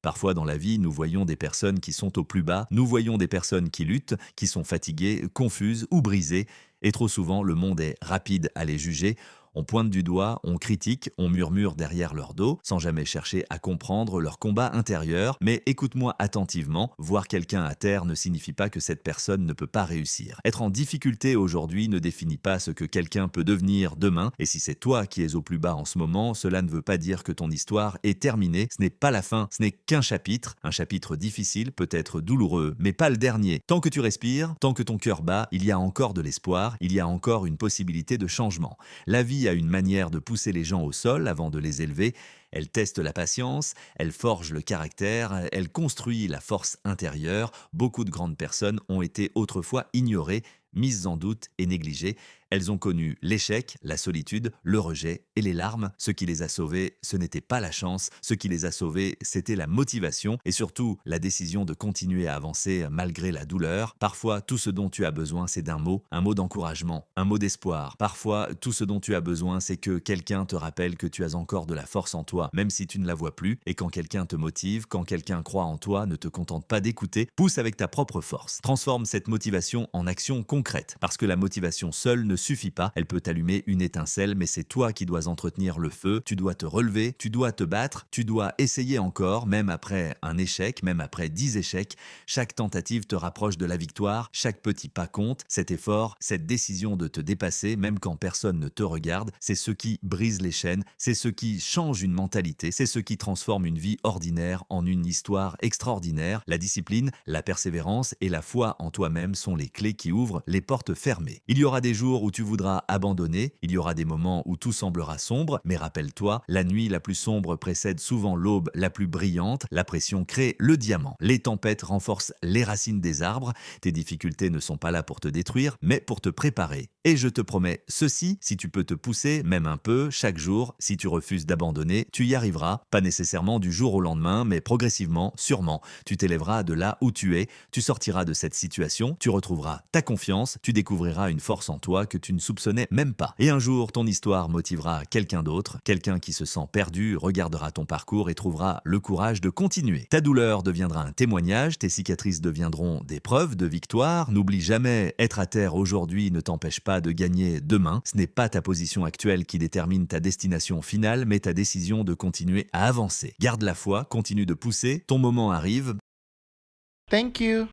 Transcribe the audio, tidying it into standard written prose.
Parfois dans la vie, nous voyons des personnes qui sont au plus bas, nous voyons des personnes qui luttent, qui sont fatiguées, confuses ou brisées, et trop souvent le monde est rapide à les juger. On pointe du doigt, on critique, on murmure derrière leur dos, sans jamais chercher à comprendre leur combat intérieur. Mais écoute-moi attentivement, voir quelqu'un à terre ne signifie pas que cette personne ne peut pas réussir. Être en difficulté aujourd'hui ne définit pas ce que quelqu'un peut devenir demain, et si c'est toi qui es au plus bas en ce moment, cela ne veut pas dire que ton histoire est terminée, ce n'est pas la fin, ce n'est qu'un chapitre. Un chapitre difficile, peut-être douloureux, mais pas le dernier. Tant que tu respires, tant que ton cœur bat, il y a encore de l'espoir, il y a encore une possibilité de changement. La vie a une manière de pousser les gens au sol avant de les élever. Elle teste la patience, elle forge le caractère, elle construit la force intérieure. Beaucoup de grandes personnes ont été autrefois ignorées, mises en doute et négligées. Elles ont connu l'échec, la solitude, le rejet et les larmes. Ce qui les a sauvées, ce n'était pas la chance. Ce qui les a sauvées, c'était la motivation et surtout la décision de continuer à avancer malgré la douleur. Parfois, tout ce dont tu as besoin, c'est d'un mot, un mot d'encouragement, un mot d'espoir. Parfois, tout ce dont tu as besoin, c'est que quelqu'un te rappelle que tu as encore de la force en toi, même si tu ne la vois plus. Et quand quelqu'un te motive, quand quelqu'un croit en toi, ne te contente pas d'écouter, pousse avec ta propre force. Transforme cette motivation en action concrète, parce que la motivation seule ne suffit pas, elle peut allumer une étincelle, mais c'est toi qui dois entretenir le feu, tu dois te relever, tu dois te battre, tu dois essayer encore, même après un échec, même après 10 échecs. Chaque tentative te rapproche de la victoire, chaque petit pas compte, cet effort, cette décision de te dépasser, même quand personne ne te regarde, c'est ce qui brise les chaînes, c'est ce qui change une mentalité, c'est ce qui transforme une vie ordinaire en une histoire extraordinaire. La discipline, la persévérance et la foi en toi-même sont les clés qui ouvrent les portes fermées. Il y aura des jours où tu voudras abandonner, il y aura des moments où tout semblera sombre, mais rappelle-toi, la nuit la plus sombre précède souvent l'aube la plus brillante, la pression crée le diamant. Les tempêtes renforcent les racines des arbres, tes difficultés ne sont pas là pour te détruire, mais pour te préparer. Et je te promets ceci, si tu peux te pousser, même un peu, chaque jour, si tu refuses d'abandonner, tu y arriveras, pas nécessairement du jour au lendemain, mais progressivement, sûrement. Tu t'élèveras de là où tu es, tu sortiras de cette situation, tu retrouveras ta confiance, tu découvriras une force en toi que tu ne soupçonnais même pas. Et un jour, ton histoire motivera quelqu'un d'autre, quelqu'un qui se sent perdu, regardera ton parcours et trouvera le courage de continuer. Ta douleur deviendra un témoignage, tes cicatrices deviendront des preuves de victoire. N'oublie jamais, être à terre aujourd'hui ne t'empêche pas de gagner demain. Ce n'est pas ta position actuelle qui détermine ta destination finale, mais ta décision de continuer à avancer. Garde la foi, continue de pousser, ton moment arrive. Thank you.